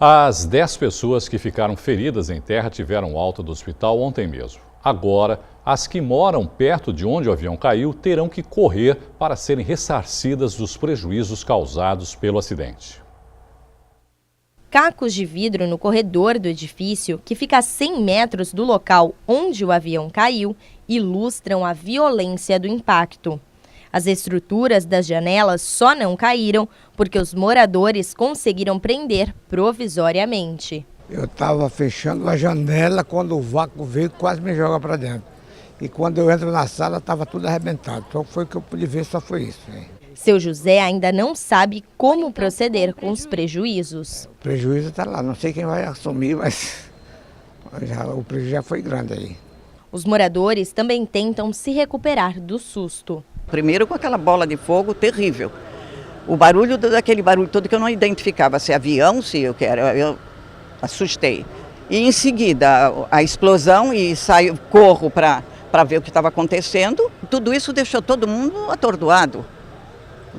As 10 pessoas que ficaram feridas em terra tiveram alta do hospital ontem mesmo. Agora, as que moram perto de onde o avião caiu terão que correr para serem ressarcidas dos prejuízos causados pelo acidente. Cacos de vidro no corredor do edifício, que fica a 100 metros do local onde o avião caiu, ilustram a violência do impacto. As estruturas das janelas só não caíram porque os moradores conseguiram prender provisoriamente. Eu estava fechando a janela quando o vácuo veio, quase me joga para dentro. E quando eu entro na sala, estava tudo arrebentado. Então foi o que eu pude ver, só foi isso. Seu José ainda não sabe como proceder com os prejuízos. O prejuízo está lá, não sei quem vai assumir, mas o prejuízo já foi grande aí. Os moradores também tentam se recuperar do susto. Primeiro com aquela bola de fogo terrível. O barulho, daquele barulho todo que eu não identificava se avião, se o que era, eu assustei. E em seguida a explosão e corro para ver o que estava acontecendo. Tudo isso deixou todo mundo atordoado.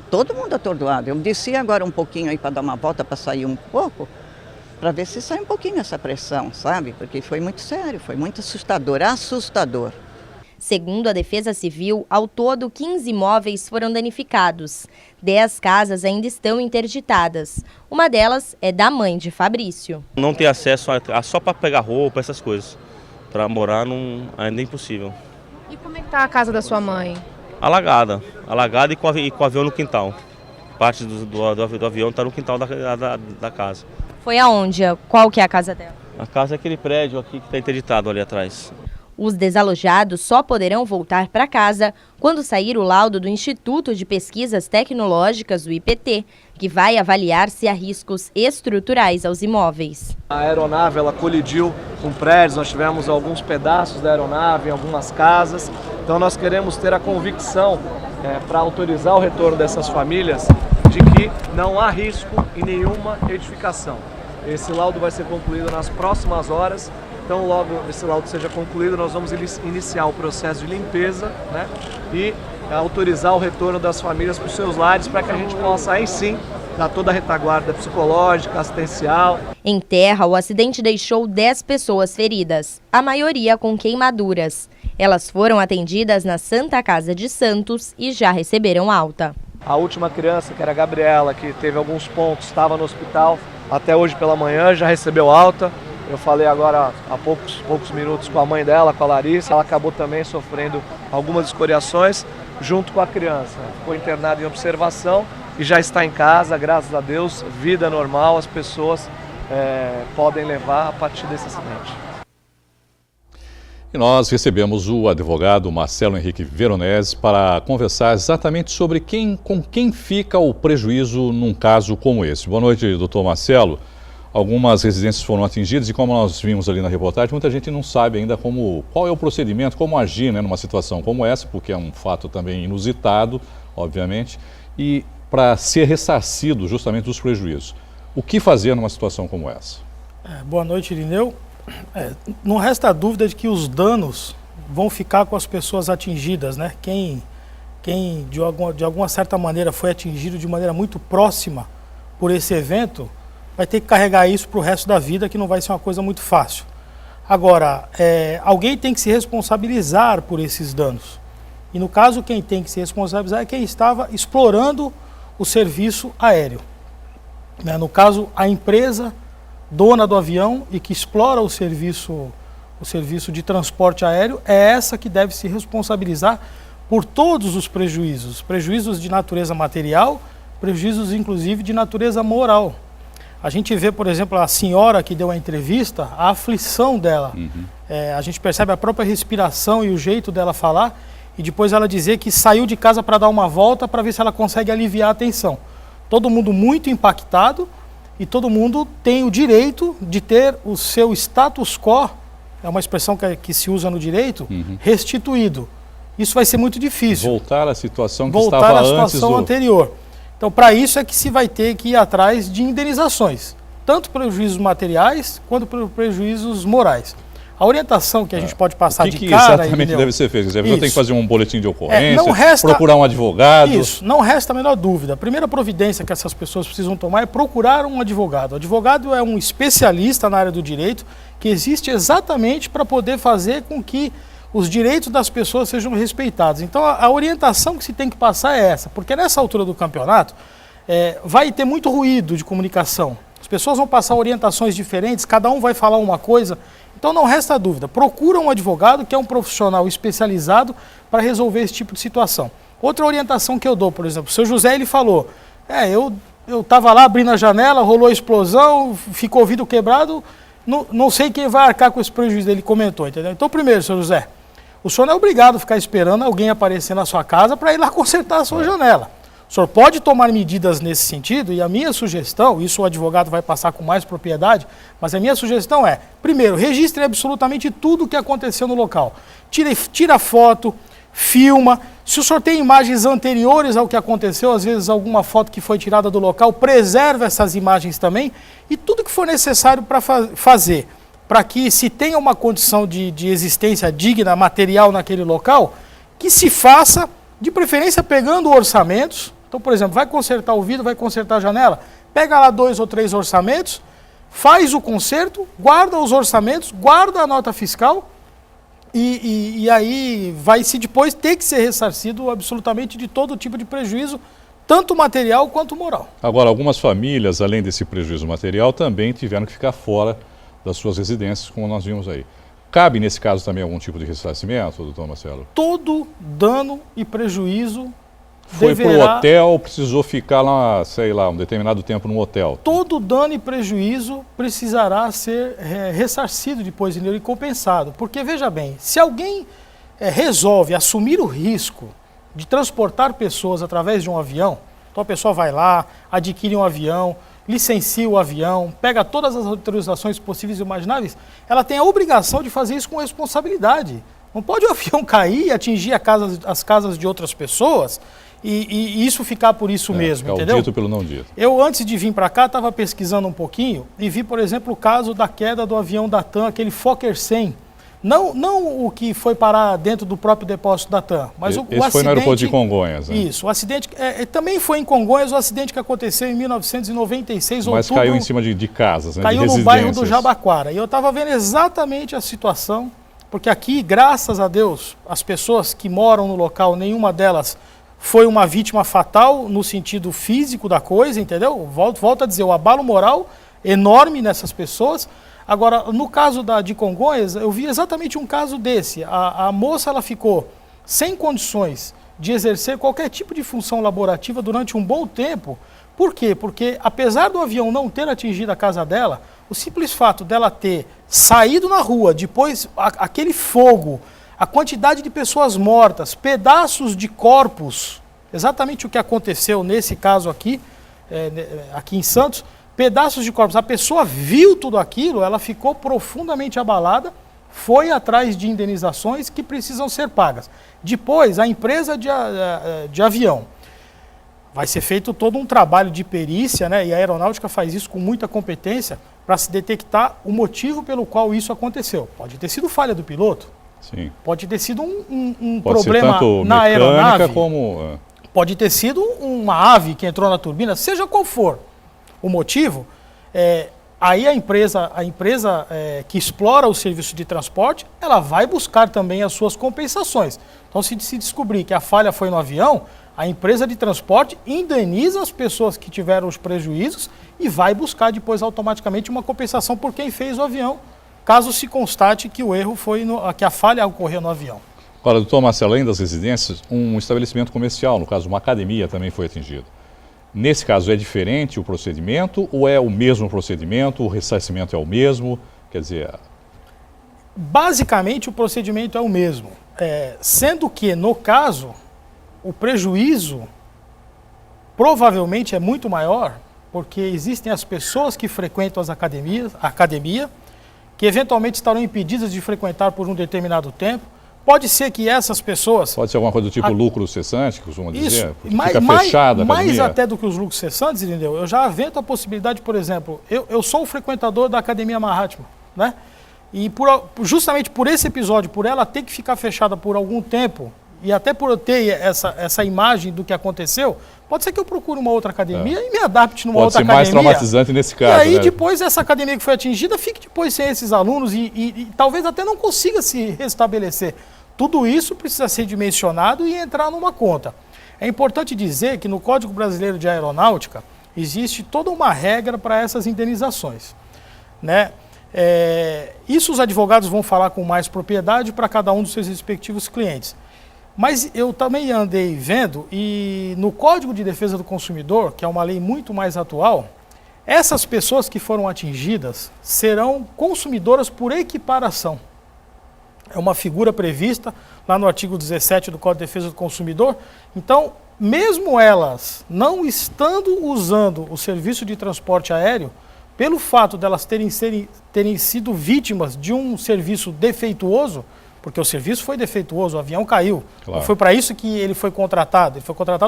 Todo mundo atordoado. Eu desci agora um pouquinho aí para dar uma volta, para sair um pouco, para ver se sai um pouquinho essa pressão, sabe? Porque foi muito sério, foi muito assustador. Segundo a Defesa Civil, ao todo 15 imóveis foram danificados. 10 casas ainda estão interditadas. Uma delas é da mãe de Fabrício. Não ter acesso só para pegar roupa, essas coisas. Para morar ainda é impossível. E como é que está a casa da sua mãe? Alagada e com o avião no quintal. Parte do avião está no quintal da casa. Foi aonde? Qual que é a casa dela? A casa é aquele prédio aqui que está interditado ali atrás. Os desalojados só poderão voltar para casa quando sair o laudo do Instituto de Pesquisas Tecnológicas, o IPT, que vai avaliar se há riscos estruturais aos imóveis. A aeronave ela colidiu com prédios, nós tivemos alguns pedaços da aeronave em algumas casas, então nós queremos ter a convicção para autorizar o retorno dessas famílias de que não há risco em nenhuma edificação. Esse laudo vai ser concluído nas próximas horas. Então, logo esse laudo seja concluído, nós vamos iniciar o processo de limpeza, né, e autorizar o retorno das famílias para os seus lares, para que a gente possa, aí sim, dar toda a retaguarda psicológica, assistencial. Em terra, o acidente deixou 10 pessoas feridas, a maioria com queimaduras. Elas foram atendidas na Santa Casa de Santos e já receberam alta. A última criança, que era a Gabriela, que teve alguns pontos, estava no hospital até hoje pela manhã, já recebeu alta. Eu falei agora há poucos minutos com a mãe dela, com a Larissa. Ela acabou também sofrendo algumas escoriações junto com a criança. Ficou internada em observação e já está em casa, graças a Deus, vida normal, as pessoas podem levar a partir desse acidente. E nós recebemos o advogado Marcelo Henrique Veronese para conversar exatamente sobre com quem fica o prejuízo num caso como esse. Boa noite, doutor Marcelo. Algumas residências foram atingidas e, como nós vimos ali na reportagem, muita gente não sabe ainda qual é o procedimento, como agir, né, numa situação como essa, porque é um fato também inusitado, obviamente, e para ser ressarcido justamente dos prejuízos. O que fazer numa situação como essa? Boa noite, Irineu. Não resta dúvida de que os danos vão ficar com as pessoas atingidas, né? Quem de alguma certa maneira foi atingido de maneira muito próxima por esse evento, vai ter que carregar isso para o resto da vida, que não vai ser uma coisa muito fácil. Agora, alguém tem que se responsabilizar por esses danos. E no caso, quem tem que se responsabilizar é quem estava explorando o serviço aéreo. No caso, a empresa dona do avião e que explora o serviço de transporte aéreo é essa que deve se responsabilizar por todos os prejuízos. Prejuízos de natureza material, prejuízos inclusive de natureza moral. A gente vê, por exemplo, a senhora que deu a entrevista, a aflição dela. A gente percebe a própria respiração e o jeito dela falar, e depois ela dizer que saiu de casa para dar uma volta para ver se ela consegue aliviar a tensão. Todo mundo muito impactado e todo mundo tem o direito de ter o seu status quo, é uma expressão que se usa no direito, restituído. Isso vai ser muito difícil. Voltar à situação que estava antes Voltar à situação anterior. Então, para isso é que se vai ter que ir atrás de indenizações, tanto prejuízos materiais quanto prejuízos morais. A orientação que a gente pode passar O que de cara... exatamente Irineu, deve ser feito? A pessoa tem que fazer um boletim de ocorrência, não resta, procurar um advogado? Isso, não resta a menor dúvida. A primeira providência que essas pessoas precisam tomar é procurar um advogado. O advogado é um especialista na área do direito que existe exatamente para poder fazer com que os direitos das pessoas sejam respeitados. Então a orientação que se tem que passar é essa, porque nessa altura do campeonato vai ter muito ruído de comunicação. As pessoas vão passar orientações diferentes, cada um vai falar uma coisa. Então não resta dúvida, procura um advogado que é um profissional especializado para resolver esse tipo de situação. Outra orientação que eu dou, por exemplo, o seu José ele falou, eu estava lá abrindo a janela, rolou a explosão, ficou o vidro quebrado, não sei quem vai arcar com esse prejuízo, ele comentou, entendeu? Então primeiro, seu José, o senhor não é obrigado a ficar esperando alguém aparecer na sua casa para ir lá consertar a sua janela. O senhor pode tomar medidas nesse sentido e a minha sugestão, isso o advogado vai passar com mais propriedade, mas a minha sugestão é, primeiro, registre absolutamente tudo o que aconteceu no local. Tira foto, filma, se o senhor tem imagens anteriores ao que aconteceu, às vezes alguma foto que foi tirada do local, preserve essas imagens também e tudo que for necessário para fazer, para que se tenha uma condição de existência digna, material naquele local, que se faça, de preferência pegando orçamentos. Então, por exemplo, vai consertar o vidro, vai consertar a janela, pega lá 2 ou 3 orçamentos, faz o conserto, guarda os orçamentos, guarda a nota fiscal e aí vai-se depois ter que ser ressarcido absolutamente de todo tipo de prejuízo, tanto material quanto moral. Agora, algumas famílias, além desse prejuízo material, também tiveram que ficar fora das suas residências, como nós vimos aí. Cabe, nesse caso, também algum tipo de ressarcimento, doutor Marcelo? Todo dano e prejuízo foi para o hotel, precisou ficar lá, sei lá, um determinado tempo no hotel. Todo dano e prejuízo precisará ser ressarcido depois e compensado. Porque, veja bem, se alguém resolve assumir o risco de transportar pessoas através de um avião, então a pessoa vai lá, adquire um avião, licencia o avião, pega todas as autorizações possíveis e imagináveis, ela tem a obrigação de fazer isso com responsabilidade. Não pode o avião cair e atingir as casas de outras pessoas e isso ficar por isso mesmo, entendeu? O dito pelo não dito. Eu, antes de vir para cá, estava pesquisando um pouquinho e vi, por exemplo, o caso da queda do avião da TAM, aquele Fokker 100. Não o que foi parar dentro do próprio depósito da TAM, mas o acidente... foi no aeroporto de Congonhas, né? Isso, o acidente... também foi em Congonhas, o acidente que aconteceu em 1996, mas outubro... Mas caiu em cima de casas, né? Caiu no bairro do Jabaquara. E eu estava vendo exatamente a situação, porque aqui, graças a Deus, as pessoas que moram no local, nenhuma delas foi uma vítima fatal no sentido físico da coisa, entendeu? Volto a dizer, o abalo moral enorme nessas pessoas. Agora, no caso de Congonhas, eu vi exatamente um caso desse. A moça ela ficou sem condições de exercer qualquer tipo de função laborativa durante um bom tempo. Por quê? Porque, apesar do avião não ter atingido a casa dela, o simples fato dela ter saído na rua, depois aquele fogo, a quantidade de pessoas mortas, pedaços de corpos, exatamente o que aconteceu nesse caso aqui, aqui em Santos, pedaços de corpos, a pessoa viu tudo aquilo, ela ficou profundamente abalada, foi atrás de indenizações que precisam ser pagas. Depois, a empresa de avião, vai ser feito todo um trabalho de perícia, né? E a aeronáutica faz isso com muita competência para se detectar o motivo pelo qual isso aconteceu. Pode ter sido falha do piloto, sim. Pode ter sido um pode problema ser tanto na aeronave, como... pode ter sido uma ave que entrou na turbina, seja qual for o motivo, aí a empresa que explora o serviço de transporte, ela vai buscar também as suas compensações. Então, se descobrir que a falha foi no avião, a empresa de transporte indeniza as pessoas que tiveram os prejuízos e vai buscar depois automaticamente uma compensação por quem fez o avião, caso se constate que o erro foi, que a falha ocorreu no avião. Agora, doutor Marcelo, além das residências, um estabelecimento comercial, no caso uma academia, também foi atingido. Nesse caso, é diferente o procedimento ou é o mesmo procedimento, o ressarcimento é o mesmo? Quer dizer... Basicamente, o procedimento é o mesmo, sendo que, no caso, o prejuízo provavelmente é muito maior, porque existem as pessoas que frequentam a academia, que eventualmente estarão impedidas de frequentar por um determinado tempo. Pode ser que essas pessoas... Pode ser alguma coisa do tipo lucro cessante, que costuma dizer? Isso, fica fechada a academia. Mais até do que os lucros cessantes, entendeu? Eu já avento a possibilidade, por exemplo, eu sou um frequentador da Academia Mahatma, né? E justamente por esse episódio, por ela ter que ficar fechada por algum tempo, e até por eu ter essa imagem do que aconteceu, pode ser que eu procure uma outra academia e me adapte numa outra academia. Pode ser mais traumatizante nesse caso, E aí né? depois essa academia que foi atingida fique depois sem esses alunos e talvez até não consiga se restabelecer. Tudo isso precisa ser dimensionado e entrar numa conta. É importante dizer que no Código Brasileiro de Aeronáutica existe toda uma regra para essas indenizações, né? Isso os advogados vão falar com mais propriedade para cada um dos seus respectivos clientes. Mas eu também andei vendo, e no Código de Defesa do Consumidor, que é uma lei muito mais atual, essas pessoas que foram atingidas serão consumidoras por equiparação. É uma figura prevista lá no artigo 17 do Código de Defesa do Consumidor. Então, mesmo elas não estando usando o serviço de transporte aéreo, pelo fato delas terem sido vítimas de um serviço defeituoso, porque o serviço foi defeituoso, o avião caiu. Claro. Não foi para isso que ele foi contratado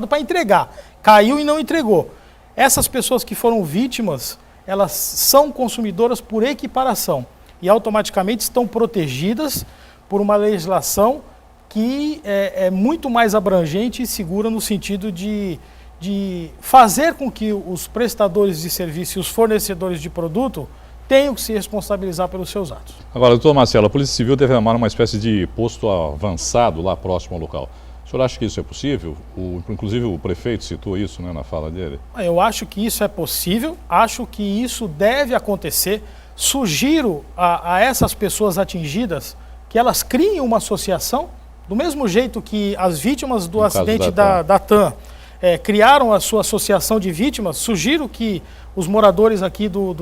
para entregar. Caiu e não entregou. Essas pessoas que foram vítimas, elas são consumidoras por equiparação e automaticamente estão protegidas por uma legislação que é muito mais abrangente e segura no sentido de fazer com que os prestadores de serviço e os fornecedores de produto tenham que se responsabilizar pelos seus atos. Agora, doutor Marcelo, a Polícia Civil deve armar uma espécie de posto avançado lá próximo ao local. O senhor acha que isso é possível? Inclusive o prefeito citou isso, né, na fala dele. Eu acho que isso é possível, acho que isso deve acontecer. Sugiro a essas pessoas atingidas que elas criem uma associação, do mesmo jeito que as vítimas do acidente da TAM criaram a sua associação de vítimas. Sugiro que os moradores aqui do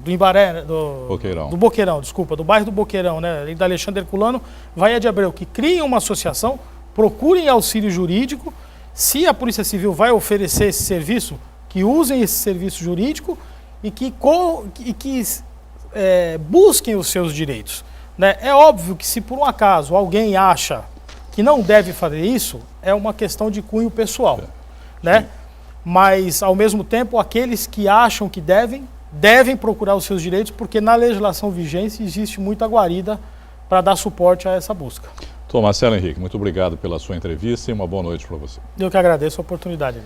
Imbaré, do Boqueirão, desculpa, do bairro do Boqueirão, né, da Alexandre Herculano, Vaia de Abreu, que criem uma associação, procurem auxílio jurídico. Se a Polícia Civil vai oferecer esse serviço, que usem esse serviço jurídico e que busquem os seus direitos, né? É óbvio que se por um acaso alguém acha que não deve fazer isso, é uma questão de cunho pessoal, né? Mas, ao mesmo tempo, aqueles que acham que devem procurar os seus direitos, porque na legislação vigente existe muita guarida para dar suporte a essa busca. Doutor Marcelo Henrique, muito obrigado pela sua entrevista e uma boa noite para você. Eu que agradeço a oportunidade.